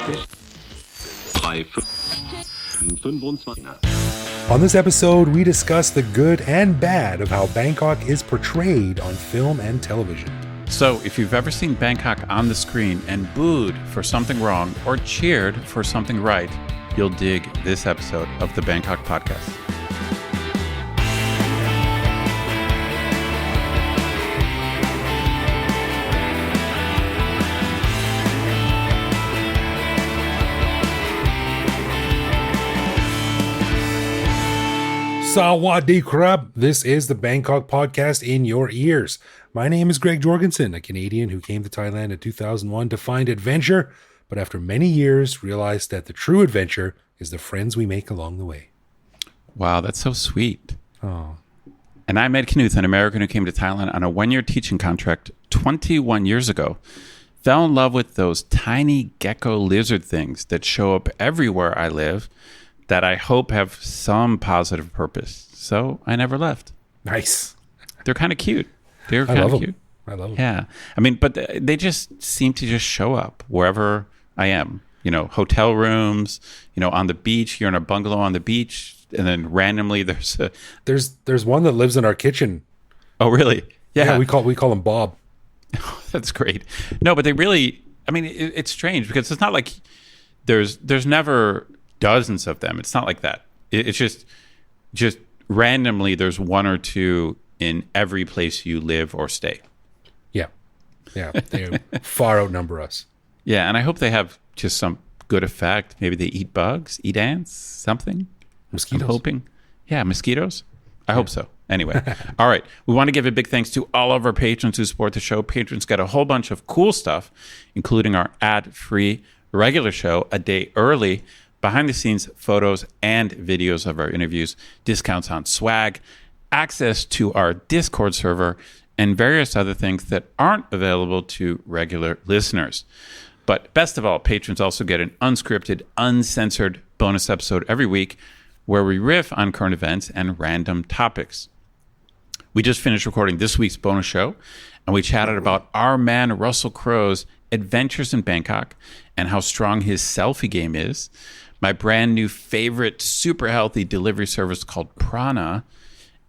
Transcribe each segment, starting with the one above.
On this episode, we discuss the good and bad of how Bangkok is portrayed on film and television. So, if you've ever seen Bangkok on the screen and booed for something wrong or cheered for something right, you'll dig this episode of the Bangkok Podcast. Sawadee krap. This is the Bangkok Podcast in your ears. My name is Greg Jorgensen, a Canadian who came to Thailand in 2001 to find adventure, but after many years realized that the true adventure is the friends we make along the way. Wow, that's so sweet. Oh. And I met Knuth, an American who came to Thailand on a one-year teaching contract 21 years ago. Fell in love with those tiny gecko lizard things that show up everywhere I live that I hope have some positive purpose. So I never left. Nice. They're kind of cute. They're I kind love of them. cute. I love them. Yeah. I mean, but they just seem to just show up wherever I am. You know, hotel rooms, you know, on the beach. You're in a bungalow on the beach. And then randomly There's one that lives in our kitchen. Oh, really? Yeah, we call him Bob. That's great. No, but they really, I mean, it's strange because it's not like there's never dozens of them. It's not like that. It's just randomly there's one or two in every place you live or stay. Yeah. They far outnumber us. Yeah, and I hope they have just some good effect. Maybe they eat bugs, eat ants, something. Mosquitoes. I'm hoping. Yeah, mosquitoes. I hope so. Anyway, all right. We want to give a big thanks to all of our patrons who support the show. Patrons get a whole bunch of cool stuff, including our ad-free regular show a day early, behind-the-scenes photos and videos of our interviews, discounts on swag, access to our Discord server, and various other things that aren't available to regular listeners. But best of all, patrons also get an unscripted, uncensored bonus episode every week where we riff on current events and random topics. We just finished recording this week's bonus show, and we chatted about our man Russell Crowe's adventures in Bangkok and how strong his selfie game is, my brand new favorite super healthy delivery service called Prana,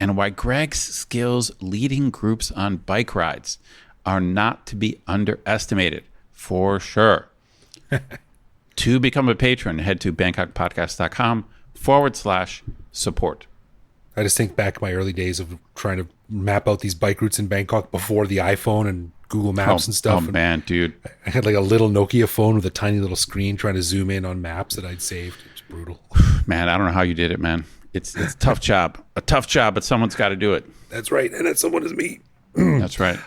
and why Greg's skills leading groups on bike rides are not to be underestimated, for sure. To become a patron, head to bangkokpodcast.com/support. I just think back my early days of trying to map out these bike routes in Bangkok before the iPhone and Google Maps and stuff. Oh, man, dude. I had like a little Nokia phone with a tiny little screen trying to zoom in on maps that I'd saved. It's brutal. Man, I don't know how you did it, man. It's a tough job. A tough job, but someone's got to do it. That's right. And that someone is me. That's right.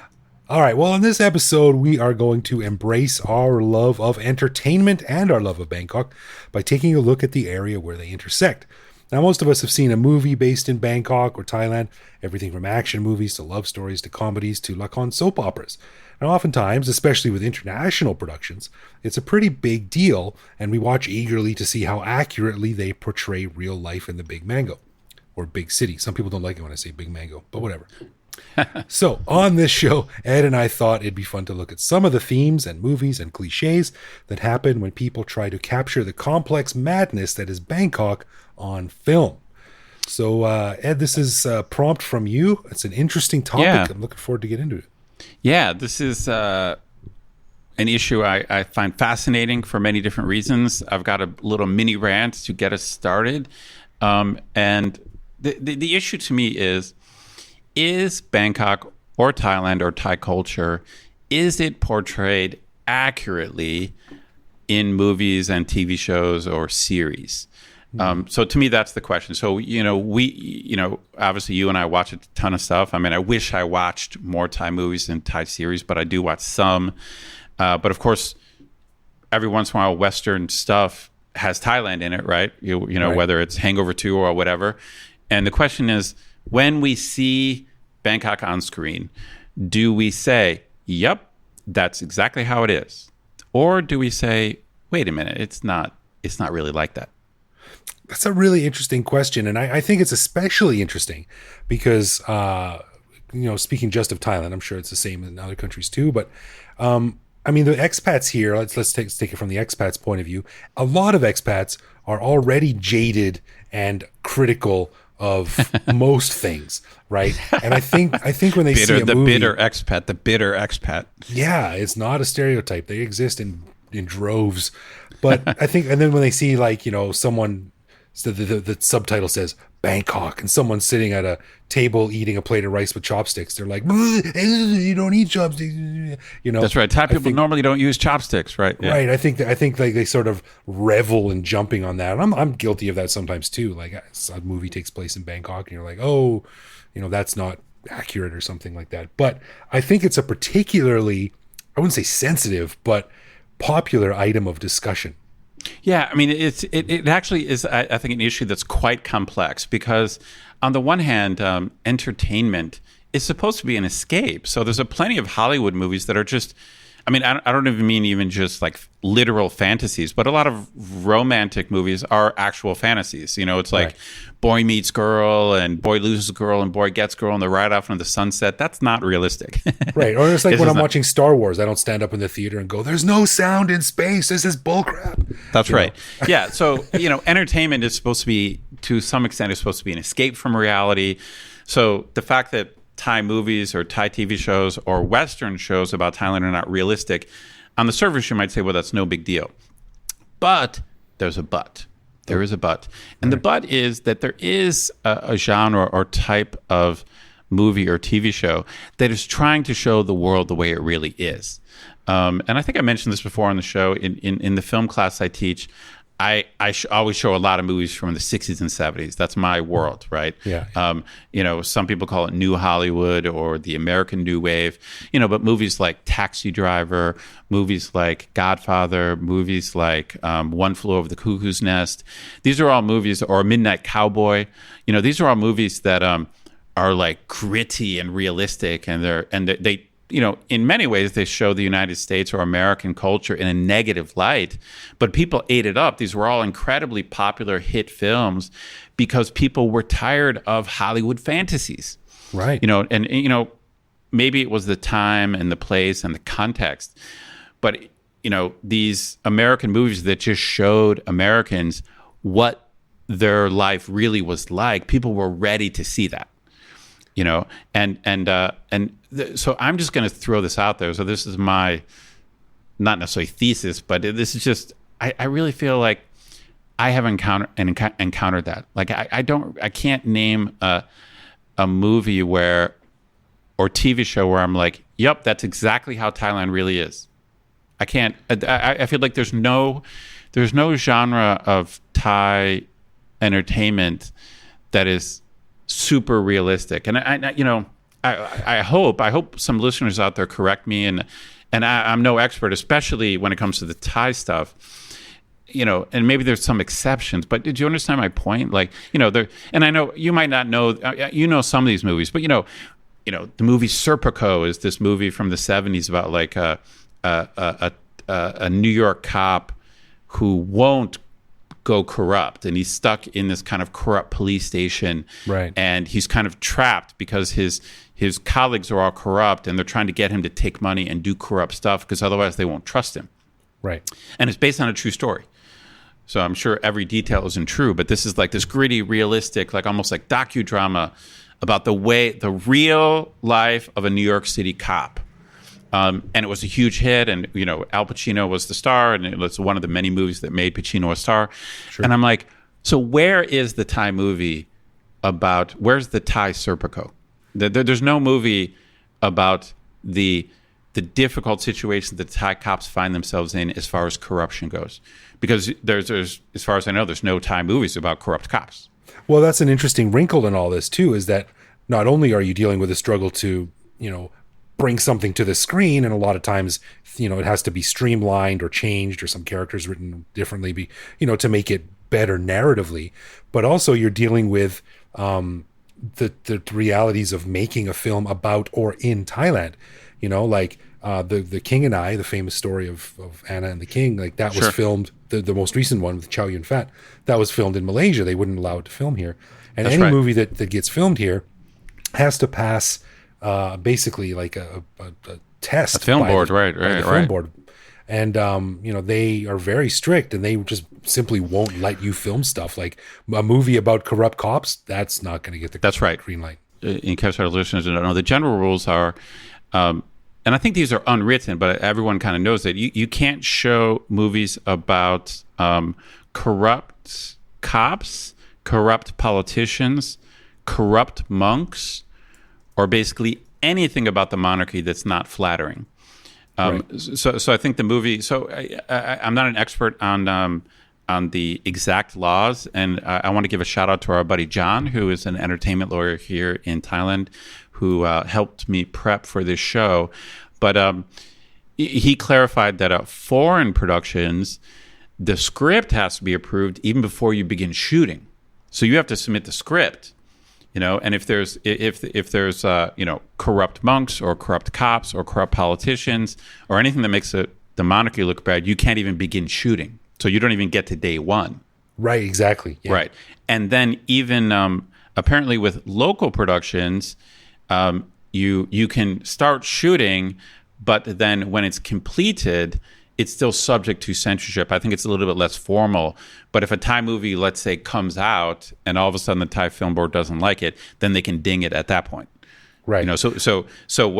All right. Well, in this episode, we are going to embrace our love of entertainment and our love of Bangkok by taking a look at the area where they intersect. Now, most of us have seen a movie based in Bangkok or Thailand, everything from action movies to love stories to comedies to lakorn soap operas. Now, oftentimes, especially with international productions, it's a pretty big deal, and we watch eagerly to see how accurately they portray real life in the Big Mango, or Big City. Some people don't like it when I say Big Mango, but whatever. So, on this show, Ed and I thought it'd be fun to look at some of the themes and movies and cliches that happen when people try to capture the complex madness that is Bangkok on film. So, Ed, this is a prompt from you. It's an interesting topic. Yeah. I'm looking forward to get into it. Yeah, this is an issue I find fascinating for many different reasons. I've got a little mini rant to get us started. And the issue to me is Bangkok or Thailand or Thai culture, is it portrayed accurately in movies and TV shows or series? So to me, that's the question. So, obviously you and I watch a ton of stuff. I mean, I wish I watched more Thai movies and Thai series, but I do watch some. But of course, every once in a while, Western stuff has Thailand in it, right? Right. Whether it's Hangover 2 or whatever. And the question is, when we see Bangkok on screen, do we say, yep, that's exactly how it is? Or do we say, wait a minute, it's not really like that? That's a really interesting question. And I think it's especially interesting because, speaking just of Thailand, I'm sure it's the same in other countries too. But I mean, the expats here, let's take it from the expats' point of view. A lot of expats are already jaded and critical of most things, right? And I think when they see a movie, bitter expat. yeah, it's not a stereotype. They exist in droves. But I think, and then when they see like, you know, someone, so the subtitle says Bangkok, and someone's sitting at a table eating a plate of rice with chopsticks, they're like, you don't eat chopsticks, you know. That's right. Thai people normally don't use chopsticks, right? Yeah. Right. I think like they sort of revel in jumping on that. And I'm guilty of that sometimes too. Like a movie takes place in Bangkok and you're like, oh, you know, that's not accurate or something like that. But I think it's a particularly, I wouldn't say sensitive, but popular item of discussion. Yeah, I mean, it actually is, I think, an issue that's quite complex because, on the one hand, entertainment is supposed to be an escape. So there's plenty of Hollywood movies that are just, I mean, I don't even mean even just like literal fantasies, but a lot of romantic movies are actual fantasies. You know, it's like boy meets girl and boy loses girl and boy gets girl and they ride off into the sunset. That's not realistic. Right. Or it's like when I'm watching Star Wars, I don't stand up in the theater and go, there's no sound in space. This is bullcrap. That's right. Yeah. So, you know, entertainment is supposed to be, to some extent, is supposed to be an escape from reality. So the fact that Thai movies or Thai TV shows or Western shows about Thailand are not realistic, on the surface you might say, well, that's no big deal. But there's a but. There is a but. And the but is that there is a genre or type of movie or TV show that is trying to show the world the way it really is. And I think I mentioned this before on the show. In the film class I teach, I always show a lot of movies from the 60s and 70s. That's my world, right? Yeah. You know, some people call it New Hollywood or the American New Wave, you know, but movies like Taxi Driver, movies like Godfather, movies like One Flew Over the Cuckoo's Nest. These are all movies, or Midnight Cowboy. You know, these are all movies that are like gritty and realistic, and they you know, in many ways, they show the United States or American culture in a negative light, but people ate it up. These were all incredibly popular hit films because people were tired of Hollywood fantasies. Right. You know, and you know, maybe it was the time and the place and the context, but you know, these American movies that just showed Americans what their life really was like, people were ready to see that. You know, so I'm just going to throw this out there. So this is my, not necessarily thesis, but this is just, I really feel like I have encountered that. Like I can't name a movie or TV show where I'm like, yep, that's exactly how Thailand really is. I can't. I feel like there's no genre of Thai entertainment that is super realistic. And I hope some listeners out there correct me, and I'm no expert, especially when it comes to the Thai stuff, you know, and maybe there's some exceptions, but did you understand my point? Like, you know, and I know you might not know, you know, some of these movies, but you know, the movie Serpico is this movie from the 70s about like a New York cop who won't go corrupt, and he's stuck in this kind of corrupt police station, right? And he's kind of trapped because his colleagues are all corrupt, and they're trying to get him to take money and do corrupt stuff because otherwise they won't trust him, right? And it's based on a true story, so I'm sure every detail isn't true, but this is like this gritty, realistic, like almost like docudrama about the real life of a New York City cop. And it was a huge hit, and you know, Al Pacino was the star, and it was one of the many movies that made Pacino a star. Sure. And I'm like, so where is the Thai movie about? Where's the Thai Serpico? There's no movie about the difficult situation that Thai cops find themselves in as far as corruption goes, because there's as far as I know, there's no Thai movies about corrupt cops. Well, that's an interesting wrinkle in all this too, is that not only are you dealing with a struggle to, you know, bring something to the screen, and a lot of times, you know, it has to be streamlined or changed, or some characters written differently, you know, to make it better narratively. But also you're dealing with the realities of making a film about or in Thailand. You know, like the King and I, the famous story of Anna and the King, like that was filmed. The most recent one with Chow Yun Fat, that was filmed in Malaysia. They wouldn't allow it to film here, and any movie that gets filmed here has to pass basically like a test. A film by board, the, right, by the right, film right. board. And, they are very strict, and they just simply won't let you film stuff. Like a movie about corrupt cops, that's not going to get the That's right. green light. In case our listeners don't know, the general rules are, and I think these are unwritten, but everyone kind of knows that you can't show movies about corrupt cops, corrupt politicians, corrupt monks, or basically anything about the monarchy that's not flattering. Right. So I think the movie. So I'm not an expert on the exact laws, and I want to give a shout out to our buddy John, who is an entertainment lawyer here in Thailand, who helped me prep for this show. But he clarified that foreign productions, the script has to be approved even before you begin shooting. So you have to submit the script. And if there's corrupt monks or corrupt cops or corrupt politicians or anything that makes the monarchy look bad, you can't even begin shooting. So you don't even get to day one. Right, exactly. Yeah. Right. And then even apparently with local productions, you can start shooting, but then when it's completed, it's still subject to censorship. I think it's a little bit less formal. But if a Thai movie, let's say, comes out and all of a sudden the Thai Film Board doesn't like it, then they can ding it at that point. Right. So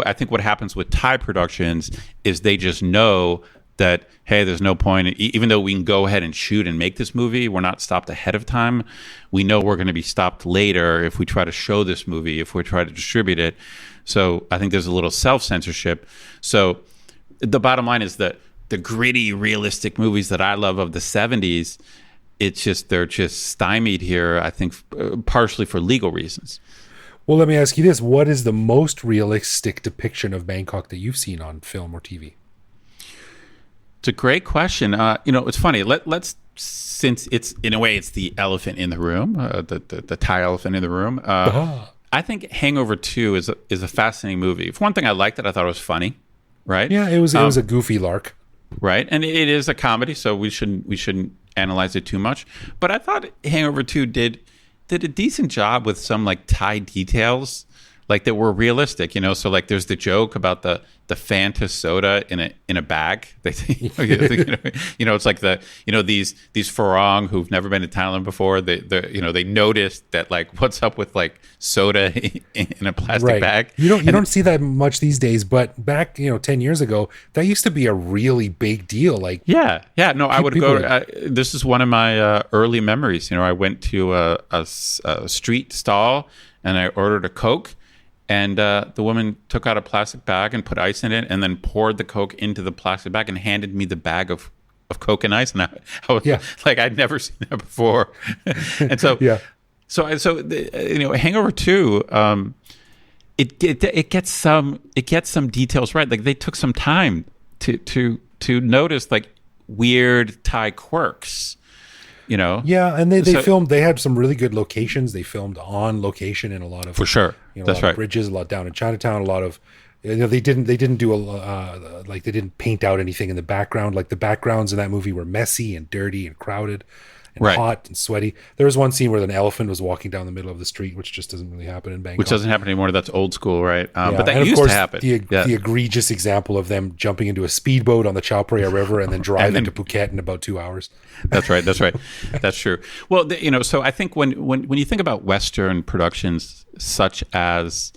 I think what happens with Thai productions is they just know that, hey, there's no point. Even though we can go ahead and shoot and make this movie, we're not stopped ahead of time. We know we're going to be stopped later if we try to show this movie, if we try to distribute it. So I think there's a little self-censorship. So the bottom line is that the gritty, realistic movies that I love of the 70s, they're just stymied here, I think, partially for legal reasons. Well, let me ask you this. What is the most realistic depiction of Bangkok that you've seen on film or TV? It's a great question. It's funny. Let's since it's in a way it's the elephant in the room, the Thai elephant in the room. I think Hangover 2 is a fascinating movie. For one thing, I liked it. I thought it was funny. Right? Yeah, it was a goofy lark. Right, and it is a comedy, so we shouldn't analyze it too much. But I thought Hangover 2 did a decent job with some like Thai details, like that were realistic. So like there's the joke about the Fanta soda in a bag. They it's like these Farang who've never been to Thailand before. They noticed that like what's up with like soda in a plastic bag. You don't see that much these days, but back 10 years ago that used to be a really big deal. Like yeah. No, I would go. This is one of my early memories. I went to a street stall and I ordered a Coke. And the woman took out a plastic bag and put ice in it and then poured the Coke into the plastic bag and handed me the bag of Coke and ice. And I was like, I'd never seen that before. And so, Hangover 2, it gets some details right. Like they took some time to notice like weird Thai quirks. Yeah, and they filmed. They had some really good locations. They filmed on location in a lot of for sure. That's right. Bridges, a lot down in Chinatown. A lot of they didn't do they didn't paint out anything in the background. Like the backgrounds in that movie were messy and dirty and crowded and hot and sweaty. There was one scene where an elephant was walking down the middle of the street, which just doesn't really happen in Bangkok. Which doesn't happen anymore. That's old school, right? But that and used to happen. The egregious example of them jumping into a speedboat on the Chao Phraya River and then driving to Phuket in about 2 hours. That's right. That's true. Well, so I think when you think about Western productions such as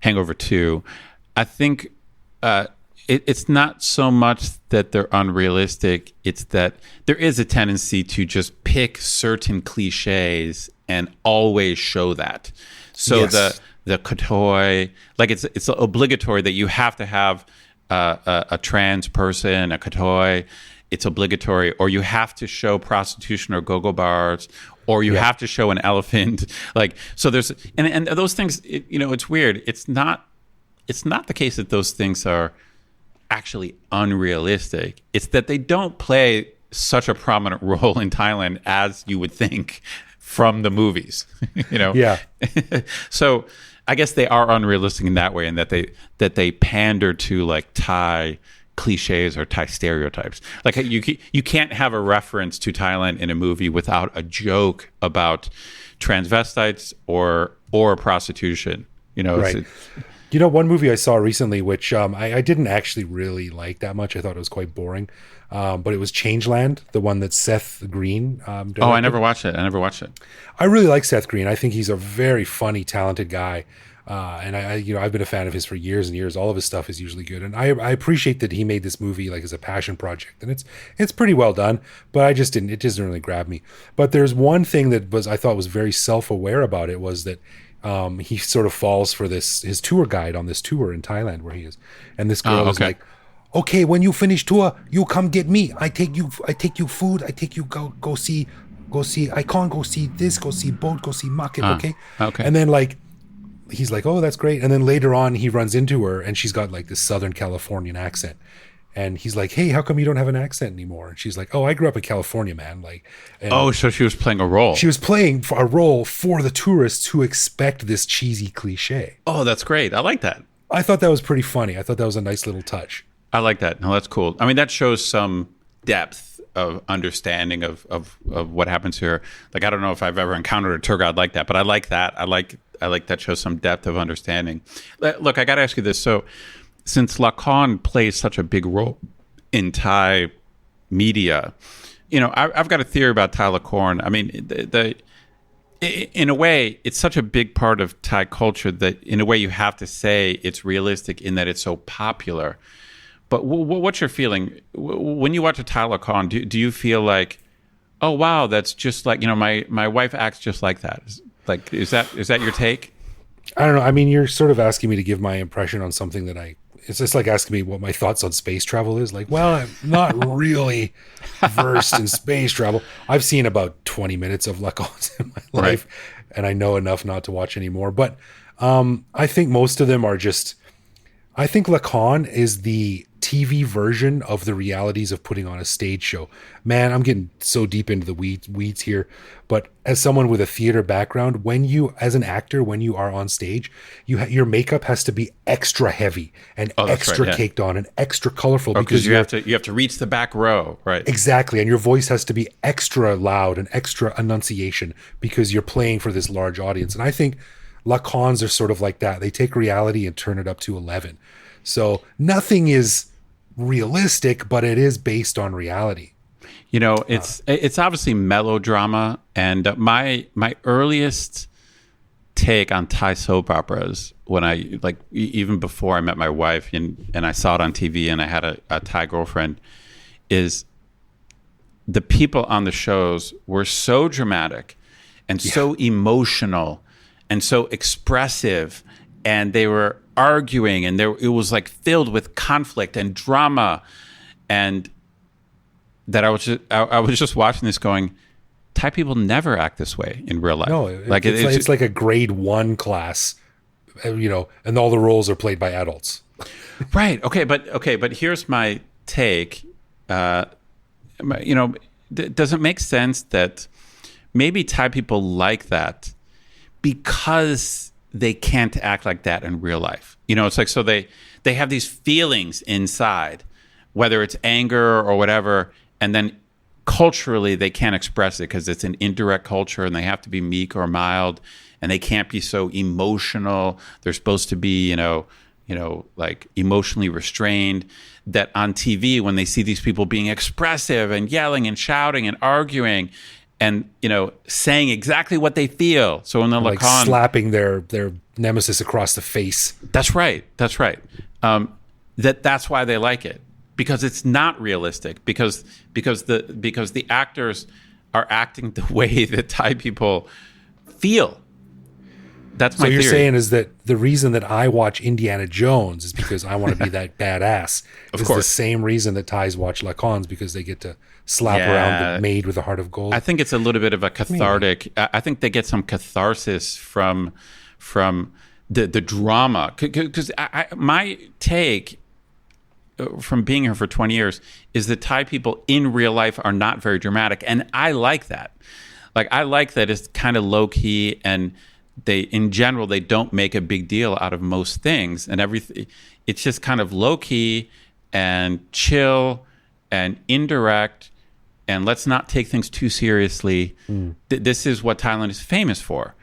Hangover 2, I think it's not so much that they're unrealistic. It's that there is a tendency to just pick certain cliches and always show that. So the katoi, like it's obligatory that you have to have a trans person, a katoi. It's obligatory, or you have to show prostitution or go-go bars, or you have to show an elephant. Like, so there's, and those things, it's weird. It's not the case that those things are actually unrealistic. It's that they don't play such a prominent role in Thailand as you would think from the movies, Yeah. So I guess they are unrealistic in that way, and that they pander to like Thai cliches or Thai stereotypes. Like you can't have a reference to Thailand in a movie without a joke about transvestites or prostitution. Right. You know, one movie I saw recently, which I didn't actually really like that much. I thought it was quite boring. But it was Changeland, the one that Seth Green directed. Oh, I never watched it. I really like Seth Green. I think he's a very funny, talented guy. And I've been a fan of his for years and years. All of his stuff is usually good. And I appreciate that he made this movie like as a passion project. And it's pretty well done, but it just didn't really grab me. But there's one thing that I thought was very self-aware about it, was that he sort of falls for his tour guide on this tour in Thailand where he is. And this girl is like, okay, when you finish tour, you come get me. I take you food. I take you go see. I can't go see this, go see boat, go see market. Okay. And then like, he's like, oh, that's great. And then later on he runs into her and she's got like this Southern Californian accent. And he's like, hey, how come you don't have an accent anymore? And she's like, oh, I grew up in California, man. Like, so she was playing a role. She was playing a role for the tourists who expect this cheesy cliche. Oh, that's great. I like that. I thought that was pretty funny. I thought that was a nice little touch. I like that. No, that's cool. I mean, that shows some depth of understanding of what happens here. Like, I don't know if I've ever encountered a tour guide like that, but I like that. I like that shows some depth of understanding. Look, I got to ask you this. So, since lakorn plays such a big role in Thai media, I've got a theory about Thai lakorn. I mean, in a way, it's such a big part of Thai culture that, in a way, you have to say it's realistic in that it's so popular. But what's your feeling when you watch a Thai lakorn? Do you feel like, oh wow, that's just like my wife acts just like that? Like, is that your take? I don't know. I mean, you're sort of asking me to give my impression on something that it's just like asking me what my thoughts on space travel is. Like, well, I'm not really versed in space travel. I've seen about 20 minutes of lakorns in my life, and I know enough not to watch anymore. But I think most of them are just. I think lakorn is the TV version of the realities of putting on a stage show. Man, I'm getting so deep into the weeds here, but as someone with a theater background, as an actor, when you are on stage, your makeup has to be extra heavy and extra caked on and extra colorful because you have to reach the back row, right? Exactly, and your voice has to be extra loud and extra enunciation because you're playing for this large audience. And I think lakorns are sort of like that. They take reality and turn it up to 11. So nothing is realistic, but it is based on reality. It's obviously melodrama, and my earliest take on Thai soap operas, when I even before I met my wife and I saw it on TV and I had a Thai girlfriend, is the people on the shows were so dramatic and so emotional and so expressive, and they were arguing, and it was like filled with conflict and drama, and that I was just watching this going, Thai people never act this way in real life. No, it's like a grade 1 class, and all the roles are played by adults. Right. Okay. But here's my take. Does it make sense that maybe Thai people like that because they can't act like that in real life? It's like, so they have these feelings inside, whether it's anger or whatever, and then culturally they can't express it because it's an indirect culture and they have to be meek or mild, and they can't be so emotional. They're supposed to be, like emotionally restrained. That on TV, when they see these people being expressive and yelling and shouting and arguing and, saying exactly what they feel. So when they're like slapping their nemesis across the face. That's right. That's why they like it, because it's not realistic, because the actors are acting the way that Thai people feel. That's my theory. So you're saying is that the reason that I watch Indiana Jones is because I want to be that badass. Of course. The same reason that Thais watch lakorns, because they get to slap around the maid with a heart of gold. I think it's a little bit of a cathartic. I think they get some catharsis from the drama. Because my take from being here for 20 years is that Thai people in real life are not very dramatic, and I like that. Like, I like that it's kind of low key, and in general they don't make a big deal out of most things, and everything. It's just kind of low key and chill and indirect, and let's not take things too seriously. This is what Thailand is famous for.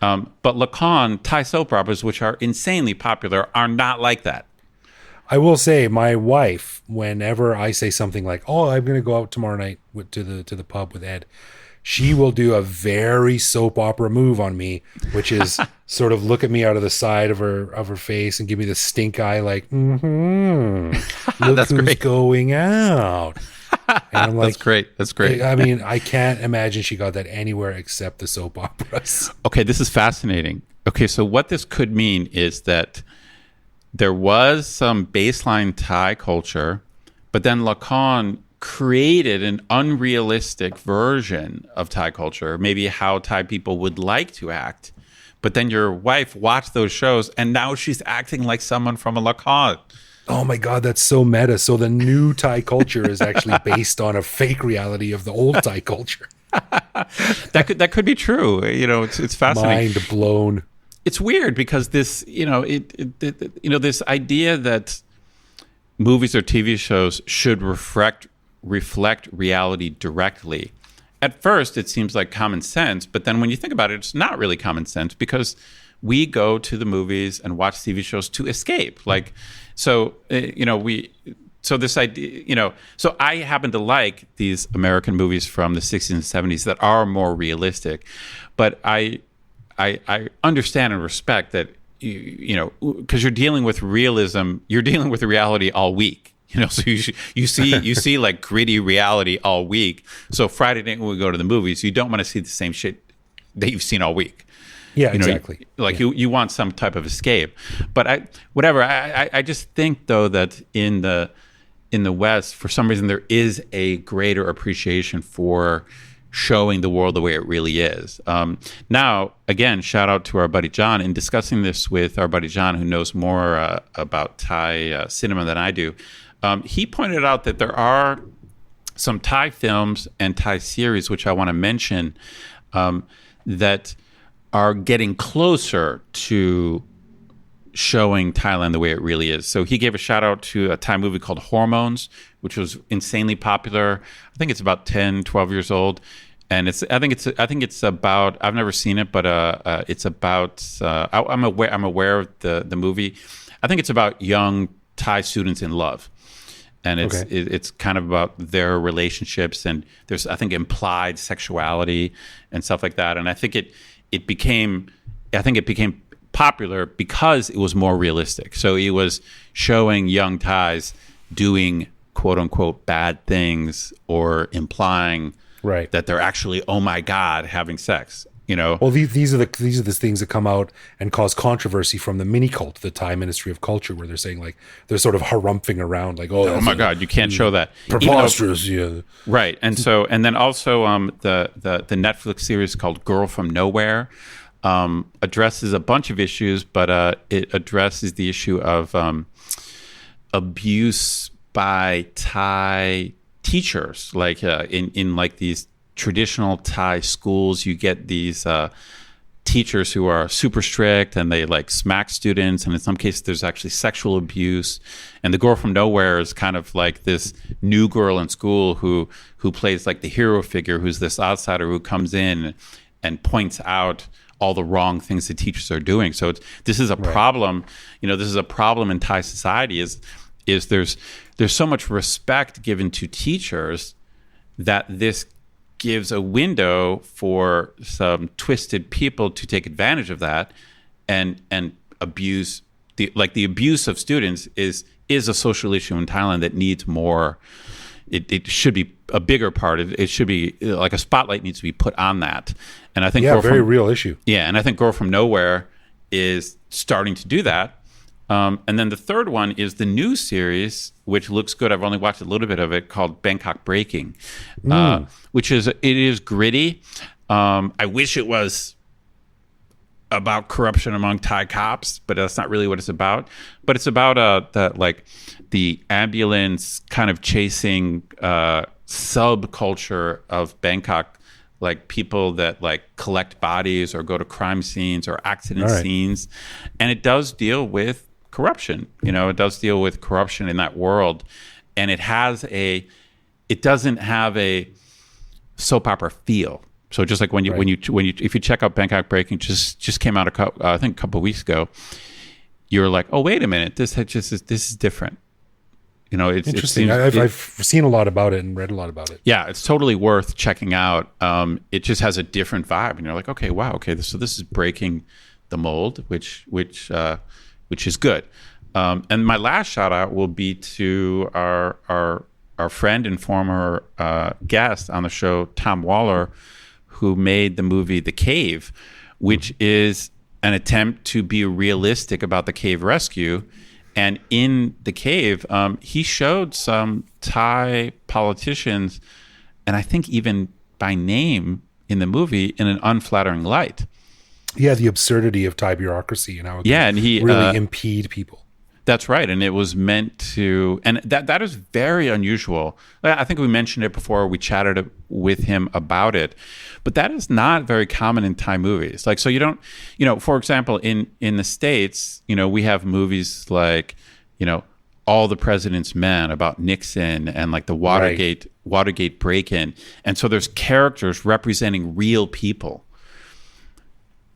But lakorn, Thai soap operas, which are insanely popular, are not like that. I will say, my wife, whenever I say something like, "Oh, I'm going to go out tomorrow night to the pub with Ed," she will do a very soap opera move on me, which is sort of look at me out of the side of her face and give me the stink eye, like, look That's who's great. going out. And I'm like, That's great. That's great. I mean, I can't imagine she got that anywhere except the soap operas. Okay, this is fascinating. Okay, so what this could mean is that there was some baseline Thai culture, but then lakorn created an unrealistic version of Thai culture, maybe how Thai people would like to act. But then your wife watched those shows, and now she's acting like someone from a lakorn. Oh my God, that's so meta. So the new Thai culture is actually based on a fake reality of the old Thai culture. That could be true. You know, it's fascinating. Mind blown. It's weird because this, this idea that movies or TV shows should reflect reality directly. At first, it seems like common sense, but then when you think about it, it's not really common sense because we go to the movies and watch TV shows to escape. Like, so this idea, so I happen to like these American movies from the 60s and 70s that are more realistic, but I understand and respect that, because you're dealing with realism, you're dealing with reality all week. So you see like gritty reality all week. So Friday night when we go to the movies, you don't want to see the same shit that you've seen all week. Yeah, exactly. You want some type of escape. But I just think though that in the West, for some reason, there is a greater appreciation for showing the world the way it really is. Now, again, shout out to our buddy John. In discussing this with our buddy John, who knows more about Thai cinema than I do, he pointed out that there are some Thai films and Thai series, which I want to mention, that are getting closer to showing Thailand the way it really is. So he gave a shout out to a Thai movie called Hormones, which was insanely popular. I think it's about 10, 12 years old. And I think it's about, I've never seen it, but it's about, I'm aware of the movie. I think it's about young Thai students in love. And it's kind of about their relationships, and there's, I think, implied sexuality and stuff like that. And I think it became popular because it was more realistic. So it was showing young Thais doing quote unquote bad things or implying that they're actually, oh my God, having sex. Well, these are the things that come out and cause controversy from the mini cult, the Thai Ministry of Culture, where they're saying like they're sort of harumphing around like, oh my God, you can't show that. Preposterous, yeah. Right, and then also the Netflix series called Girl from Nowhere addresses a bunch of issues, but it addresses the issue of abuse by Thai teachers, like in like these traditional Thai schools. You get these teachers who are super strict and they like smack students, and in some cases there's actually sexual abuse. And the Girl from Nowhere is kind of like this new girl in school who plays like the hero figure, who's this outsider who comes in and points out all the wrong things the teachers are doing. So this is a problem. This is a problem in Thai society. Is there's so much respect given to teachers that this gives a window for some twisted people to take advantage of that and abuse the abuse of students is a social issue in Thailand that needs more. It should be a bigger part. It should be like a spotlight needs to be put on that. And I think very real issue. Yeah, and I think Girl from Nowhere is starting to do that. And then the third one is the new series, which looks good. I've only watched a little bit of it, called Bangkok Breaking, which is gritty. I wish it was about corruption among Thai cops, but that's not really what it's about. But it's about the ambulance kind of chasing subculture of Bangkok, like people that like collect bodies or go to crime scenes or accident scenes, and it does deal with corruption. It does deal with corruption in that world, and it doesn't have a soap opera feel. So just like when you Right. when you if you check out Bangkok Breaking, just came out I think a couple of weeks ago, you're like, oh wait a minute, this is different. Interesting. I've seen a lot about it and read a lot about it. Yeah, it's totally worth checking out. It just has a different vibe, and you're like, okay, wow, okay, so this is breaking the mold, which is good. And my last shout out will be to our friend and former guest on the show, Tom Waller, who made the movie The Cave, which is an attempt to be realistic about the cave rescue. And in The Cave, he showed some Thai politicians, and I think even by name in the movie, in an unflattering light. Yeah, the absurdity of Thai bureaucracy and how it Yeah, can and he really impede people. That's right, and it was meant to, and that is very unusual. I think we mentioned it before. We chatted with him about it, but that is not very common in Thai movies. Like, so you don't, for example, in the States, we have movies like, All the President's Men about Nixon and like the Watergate break-in, and so there's characters representing real people.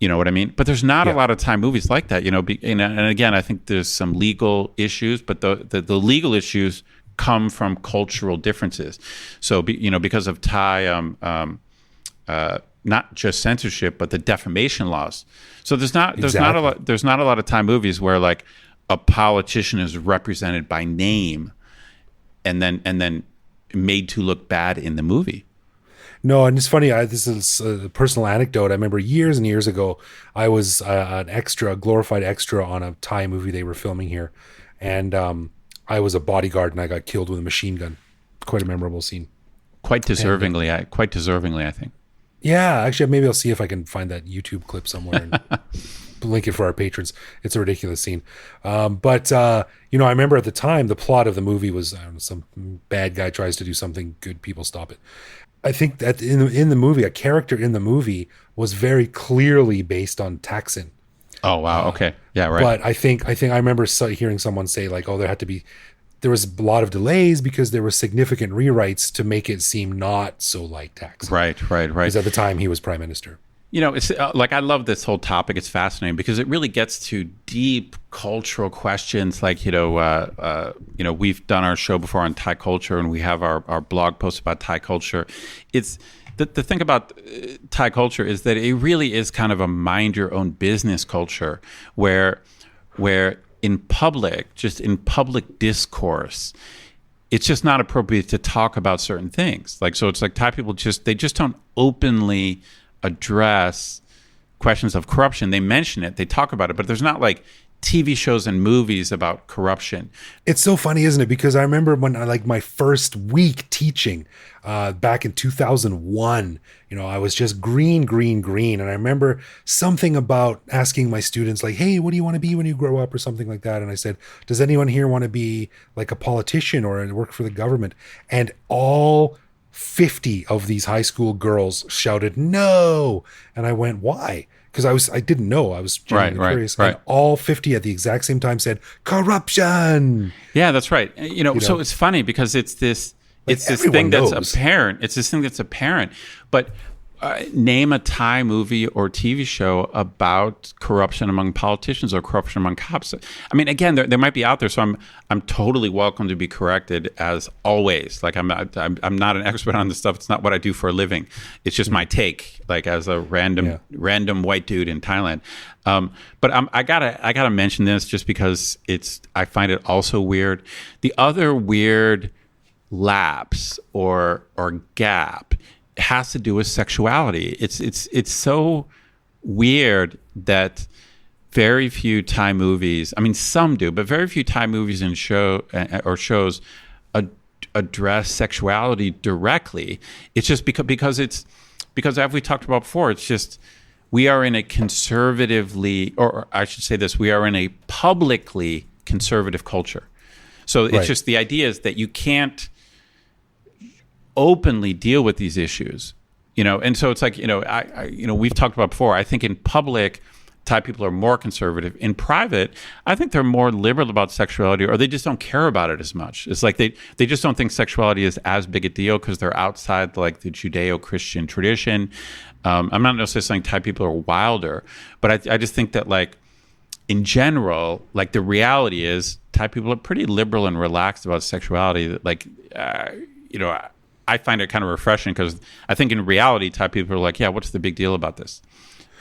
You know what I mean? But there's not a lot of Thai movies like that, and again, I think there's some legal issues, but the legal issues come from cultural differences. So, because of Thai, not just censorship, but the defamation laws. So there's not a lot of Thai movies where like a politician is represented by name, and then made to look bad in the movie. No, and it's funny. This is a personal anecdote. I remember years and years ago, I was a glorified extra on a Thai movie they were filming here, and I was a bodyguard, and I got killed with a machine gun. Quite a memorable scene. Quite deservingly, I think. Yeah, actually, maybe I'll see if I can find that YouTube clip somewhere and link it for our patrons. It's a ridiculous scene. But I remember at the time, the plot of the movie was some bad guy tries to do something good, people stop it. I think that in the movie, a character in the movie was very clearly based on Thaksin. Oh wow! Okay, yeah, right. But I think I remember hearing someone say like, "Oh, there was a lot of delays because there were significant rewrites to make it seem not so like Thaksin." Right. Because at the time he was prime minister. It's like, I love this whole topic. It's fascinating because it really gets to deep cultural questions. Like, we've done our show before on Thai culture, and we have our blog post about Thai culture. It's the thing about Thai culture is that it really is kind of a mind your own business culture where in public discourse, it's just not appropriate to talk about certain things. Like, so it's like Thai people they just don't openly address questions of corruption. They mention it, they talk about it, but there's not like TV shows and movies about corruption. It's so funny, isn't it? Because I remember when my first week teaching back in 2001, I was just green. And I remember something about asking my students like, hey, what do you want to be when you grow up or something like that? And I said, does anyone here want to be like a politician or work for the government? And all 50 of these high school girls shouted no. And I went, why? Because I didn't know. I was genuinely curious. Right. And all 50 at the exact same time said corruption. Yeah, that's right. So it's funny because it's this thing that's apparent. It's this thing that's apparent. But name a Thai movie or TV show about corruption among politicians or corruption among cops. I mean, again, there might be out there, so I'm totally welcome to be corrected as always. Like I'm not an expert on this stuff. It's not what I do for a living. It's just my take, like as a random white dude in Thailand. But I gotta mention this just because I find it also weird. The other weird lapse or gap has to do with sexuality. It's so weird that very few Thai movies, I mean some do, but very few Thai movies and shows address sexuality directly. It's just because as we talked about before, it's just we are in a conservatively, or I should say this, we are in a publicly conservative culture. So it's just the idea is that you can't openly deal with these issues, and so it's like, we've talked about before. I think in public, Thai people are more conservative. In private, I think they're more liberal about sexuality, or they just don't care about it as much. It's like they just don't think sexuality is as big a deal because they're outside like the Judeo-Christian tradition. I'm not necessarily saying Thai people are wilder, but I just think that like in general, like the reality is Thai people are pretty liberal and relaxed about sexuality. Like, I find it kind of refreshing because I think in reality, Thai people are like, yeah, what's the big deal about this?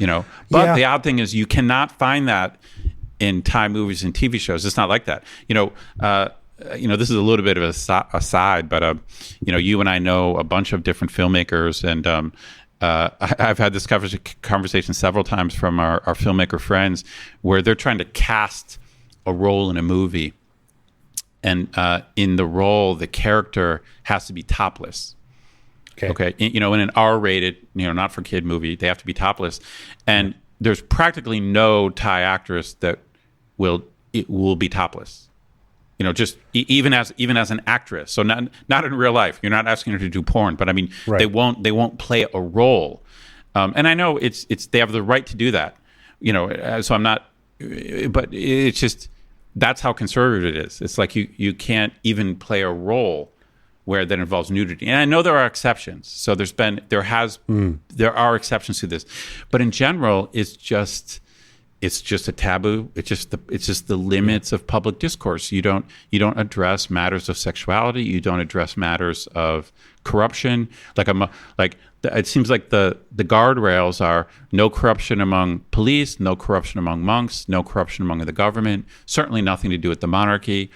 But the odd thing is you cannot find that in Thai movies and TV shows. It's not like that. This is a little bit of a aside, but you and I know a bunch of different filmmakers, and I've had this conversation several times from our filmmaker friends where they're trying to cast a role in a movie, and in the role, the character has to be topless. Okay. In an R-rated, not for kid movie, they have to be topless, and there's practically no Thai actress that will be topless. Just even as an actress. So not in real life. You're not asking her to do porn, but I mean, right. they won't play a role. And I know it's they have the right to do that. So I'm not, but it's just that's how conservative it is. It's like you can't even play a role where that involves nudity. And I know there are exceptions. So there are exceptions to this, but in general, it's just a taboo. It's just the limits of public discourse. You don't address matters of sexuality. You don't address matters of corruption. It seems like the guardrails are no corruption among police, no corruption among monks, no corruption among the government. Certainly nothing to do with the monarchy.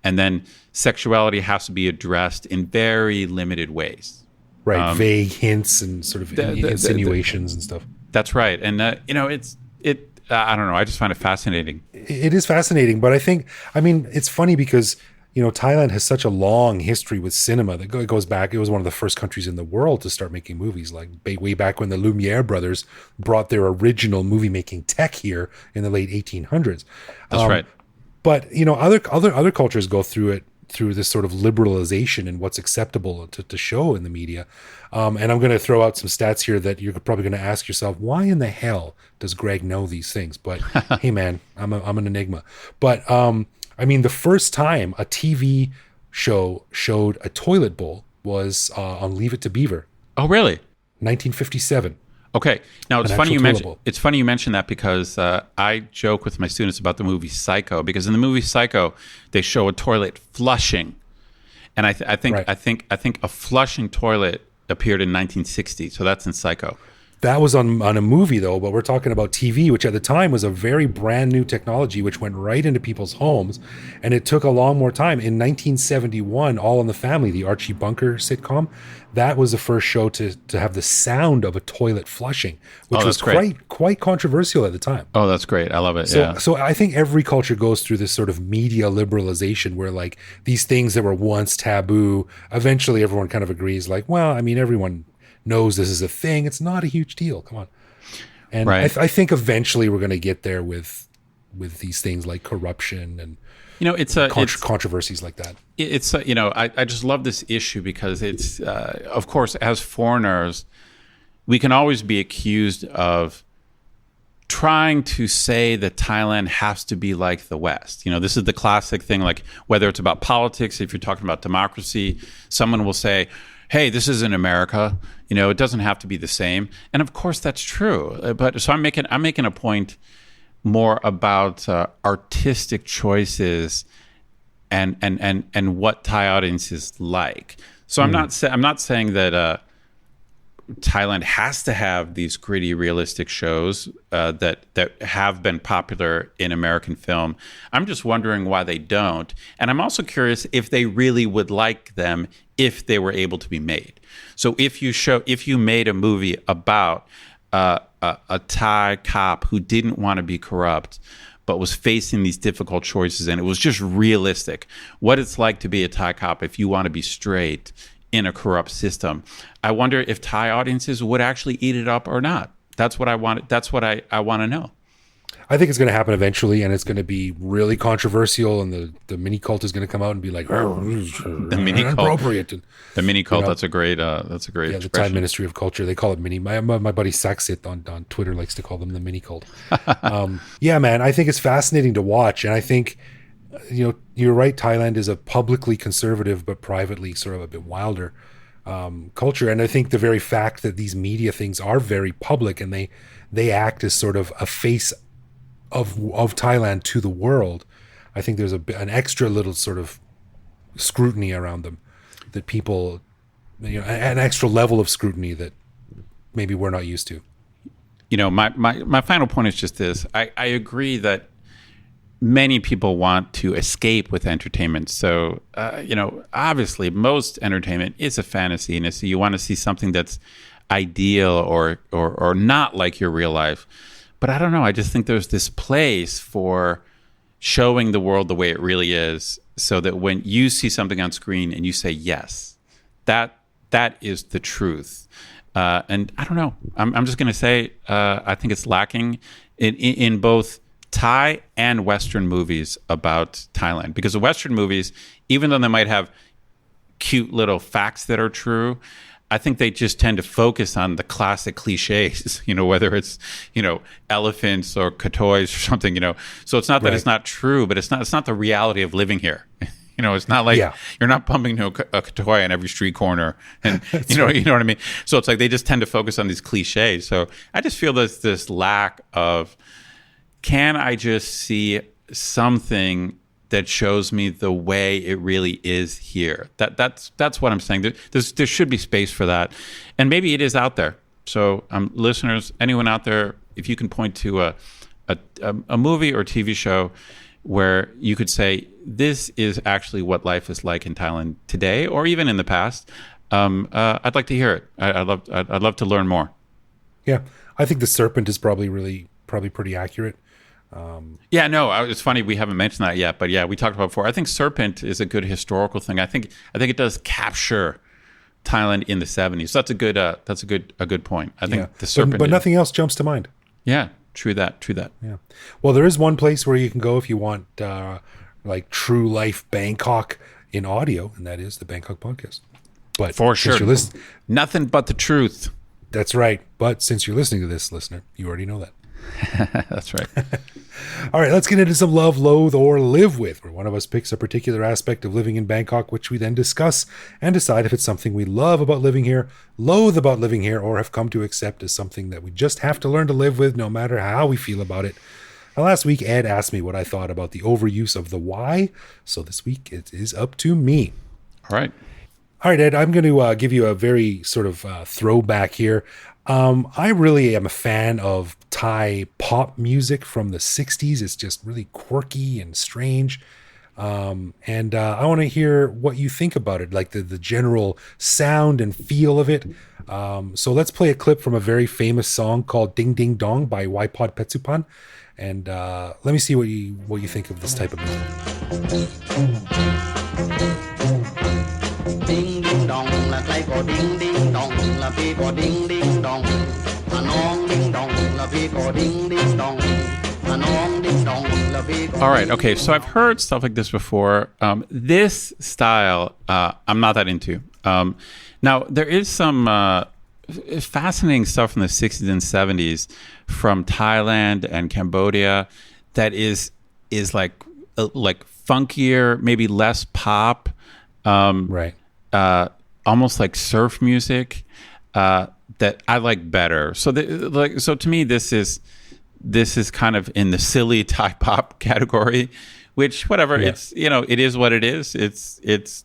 And then sexuality has to be addressed in very limited ways. Right, vague hints and sort of insinuations and stuff. That's right. And I don't know. I just find it fascinating. It is fascinating, but it's funny because, Thailand has such a long history with cinema that goes back. It was one of the first countries in the world to start making movies, like way back when the Lumiere brothers brought their original movie making tech here in the late 1800s. That's right. But, other cultures go through this sort of liberalization in what's acceptable to show in the media. And I'm going to throw out some stats here that you're probably going to ask yourself, why in the hell does Greg know these things? But hey, man, I'm an enigma. But the first time a TV show showed a toilet bowl was on Leave It to Beaver. Oh, really? 1957. Okay. Now it's funny you mentioned that because I joke with my students about the movie Psycho, because in the movie Psycho they show a toilet flushing, and I think a flushing toilet appeared in 1960, so that's in Psycho. That was on a movie though, but we're talking about TV, which at the time was a very brand new technology, which went right into people's homes, and it took a long more time. In 1971, All in the Family, the Archie Bunker sitcom, that was the first show to have the sound of a toilet flushing, which was quite controversial at the time. Oh, that's great. I love it. So I think every culture goes through this sort of media liberalization where like these things that were once taboo, eventually everyone kind of agrees like, well, everyone knows this is a thing. It's not a huge deal. Come on. And right. I think eventually we're going to get there with these things like corruption and controversies like that. I just love this issue because it's of course, as foreigners, we can always be accused of trying to say that Thailand has to be like the West. This is the classic thing, like whether it's about politics, if you're talking about democracy, someone will say, hey, this isn't America. It doesn't have to be the same. And of course that's true. But so I'm making a point more about artistic choices and what Thai audiences like. So I'm not saying that Thailand has to have these gritty, realistic shows that have been popular in American film. I'm just wondering why they don't, and I'm also curious if they really would like them if they were able to be made. So if you made a movie about a Thai cop who didn't want to be corrupt, but was facing these difficult choices, and it was just realistic, what it's like to be a Thai cop if you want to be straight in a corrupt system. I wonder if Thai audiences would actually eat it up or not. That's what I want. That's what I want to know. I think it's going to happen eventually, and it's going to be really controversial, and the mini cult is going to come out and be like, The mini cult. inappropriate. And, The mini cult. You know, That's a great. That's a great. yeah, the expression. Thai Ministry of Culture, they call it mini. My buddy Saxit on Twitter likes to call them the mini cult. Yeah, man, I think it's fascinating to watch, and I think, you're right. Thailand is a publicly conservative but privately sort of a bit wilder culture, and I think the very fact that these media things are very public and they act as sort of a face of Thailand to the world, I think there's an extra little sort of scrutiny around them that people, an extra level of scrutiny that maybe we're not used to. My final point is just this. I agree that many people want to escape with entertainment. So, obviously most entertainment is a fantasy, and so you want to see something that's ideal or not like your real life. But I don't know. I just think there's this place for showing the world the way it really is, so that when you see something on screen and you say, yes, that is the truth. And I don't know. I'm just going to say I think it's lacking in both Thai and Western movies about Thailand. Because the Western movies, even though they might have cute little facts that are true, I think they just tend to focus on the classic cliches, whether it's, elephants or katoys or something, So it's not that It's not true, but it's not the reality of living here. It's not like you're not bumping into a katoy on every street corner, and you know what I mean. So it's like they just tend to focus on these cliches. So I just feel there's this lack of, can I just see something that shows me the way it really is here? That's what I'm saying. There should be space for that, and maybe it is out there. So, listeners, anyone out there, if you can point to a movie or TV show where you could say this is actually what life is like in Thailand today, or even in the past, I'd like to hear it. I'd love to learn more. Yeah, I think The Serpent is probably pretty accurate. It's funny we haven't mentioned that yet, but yeah, we talked about it before. I think Serpent is a good historical thing. I think it does capture Thailand in the 70s. So that's a good point. I think The Serpent, but nothing else jumps to mind. Yeah, true that. Yeah. Well, there is one place where you can go if you want like true life Bangkok in audio, and that is the Bangkok podcast. But for sure, nothing but the truth. That's right. But since you're listening to this, listener, you already know that. That's right. All right, let's get into some love, loathe, or live with, where one of us picks a particular aspect of living in Bangkok, which we then discuss and decide if it's something we love about living here, loathe about living here, or have come to accept as something that we just have to learn to live with no matter how we feel about it. Now, last week, Ed asked me what I thought about the overuse of the why, so this week it is up to me. All right, Ed, I'm going to give you a very sort of throwback here. I really am a fan of Thai pop music from the 60s. It's just really quirky and strange. And I want to hear what you think about it, like the general sound and feel of it. So let's play a clip from a very famous song called Ding Ding Dong by Waipod Petsupan. And let me see what you think of this type of music. Ding ding dong, la tay có ding ding dong, la pi có ding ding dong, nong ding dong, la pi có ding ding dong, nong ding dong, la pi. All right. Okay. So I've heard stuff like this before. This style, I'm not that into. Now there is some fascinating stuff from the 60s and 70s from Thailand and Cambodia that is like funkier, maybe less pop. Right. Almost like surf music that I like better. So to me, this is kind of in the silly Thai pop category, which whatever. Yeah. It's it is what it is. It's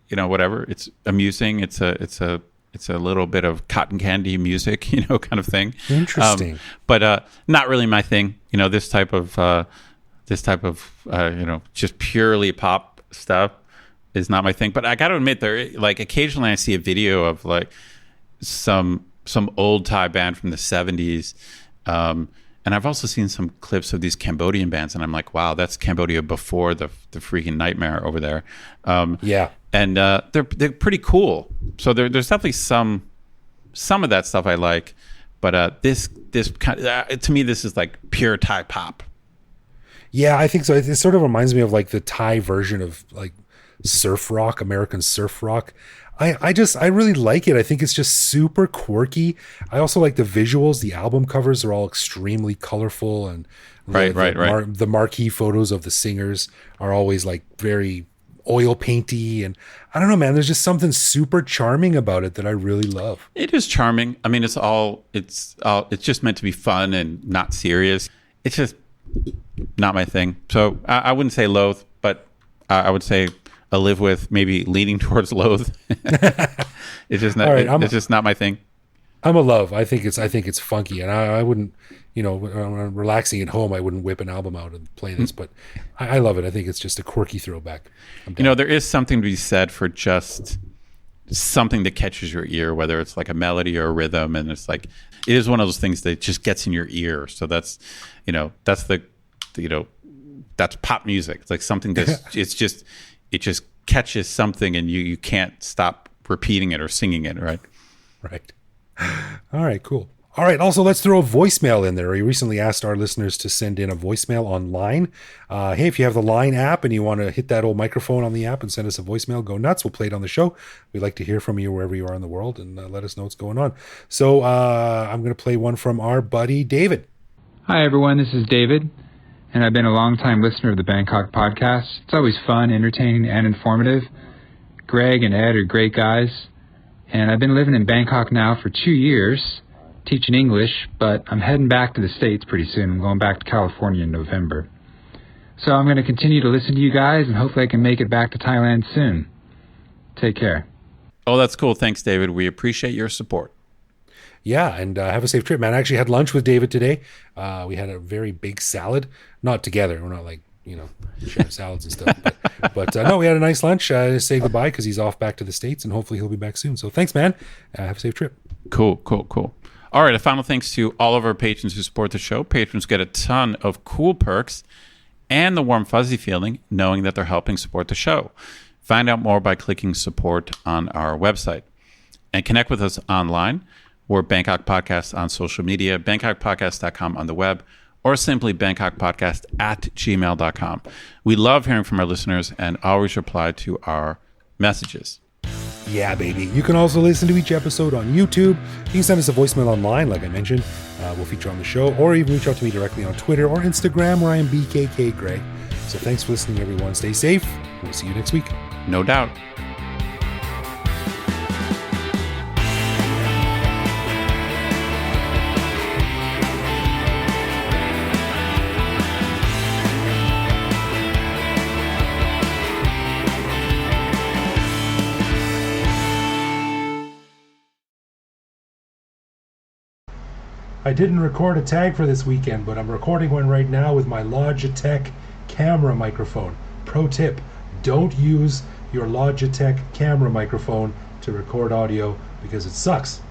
whatever. It's amusing. It's a little bit of cotton candy music, kind of thing. Interesting. But not really my thing. This type of just purely pop stuff is not my thing. But I got to admit, there, like, occasionally I see a video of like some old Thai band from the 70s. And I've also seen some clips of these Cambodian bands, and I'm like, wow, that's Cambodia before the freaking nightmare over there. Yeah. And they're pretty cool. So there's definitely some of that stuff I like. But this kind to me, this is like pure Thai pop. Yeah, I think so. It sort of reminds me of like the Thai version of like surf rock, American surf rock. I really like it. I think it's just super quirky. I also like the visuals. The album covers are all extremely colorful, and the marquee photos of the singers are always like very oil painty, and I don't know, man, there's just something super charming about it that I really love. It is charming. I mean, it's just meant to be fun and not serious. It's just not my thing. So I wouldn't say loathe, but I would say I live with, maybe leaning towards loathe. It's just not. Right, it's just not my thing. I'm a love. I think it's funky, and I wouldn't, when I'm relaxing at home, I wouldn't whip an album out and play this, but I love it. I think it's just a quirky throwback. There is something to be said for just something that catches your ear, whether it's like a melody or a rhythm, and it's like, it is one of those things that just gets in your ear. So that's that's pop music. It's like something that it just catches something, and you can't stop repeating it or singing it, right? Right. All right, cool. All right, also, let's throw a voicemail in there. We recently asked our listeners to send in a voicemail online. Hey, if you have the Line app and you want to hit that old microphone on the app and send us a voicemail, go nuts. We'll play it on the show. We'd like to hear from you wherever you are in the world, and let us know what's going on. So I'm going to play one from our buddy David. Hi, everyone. This is David, and I've been a long-time listener of the Bangkok podcast. It's always fun, entertaining, and informative. Greg and Ed are great guys, and I've been living in Bangkok now for 2 years, teaching English, but I'm heading back to the States pretty soon. I'm going back to California in November. So I'm going to continue to listen to you guys, and hopefully I can make it back to Thailand soon. Take care. Oh, that's cool. Thanks, David. We appreciate your support. Yeah, and have a safe trip, man. I actually had lunch with David today. We had a very big salad. Not together. We're not like, sharing salads and stuff. But no, we had a nice lunch. Say goodbye because he's off back to the States, and hopefully he'll be back soon. So thanks, man. Have a safe trip. Cool. All right, a final thanks to all of our patrons who support the show. Patrons get a ton of cool perks and the warm, fuzzy feeling knowing that they're helping support the show. Find out more by clicking support on our website. And connect with us online. We're Bangkok Podcast on social media, bangkokpodcast.com on the web, or simply bangkokpodcast@gmail.com. We love hearing from our listeners and always reply to our messages. Yeah, baby. You can also listen to each episode on YouTube. You can send us a voicemail online, like I mentioned. We'll feature on the show, or even reach out to me directly on Twitter or Instagram, where I am BKK Greg. So thanks for listening, everyone. Stay safe. We'll see you next week. No doubt. I didn't record a tag for this weekend, but I'm recording one right now with my Logitech camera microphone. Pro tip, don't use your Logitech camera microphone to record audio because it sucks.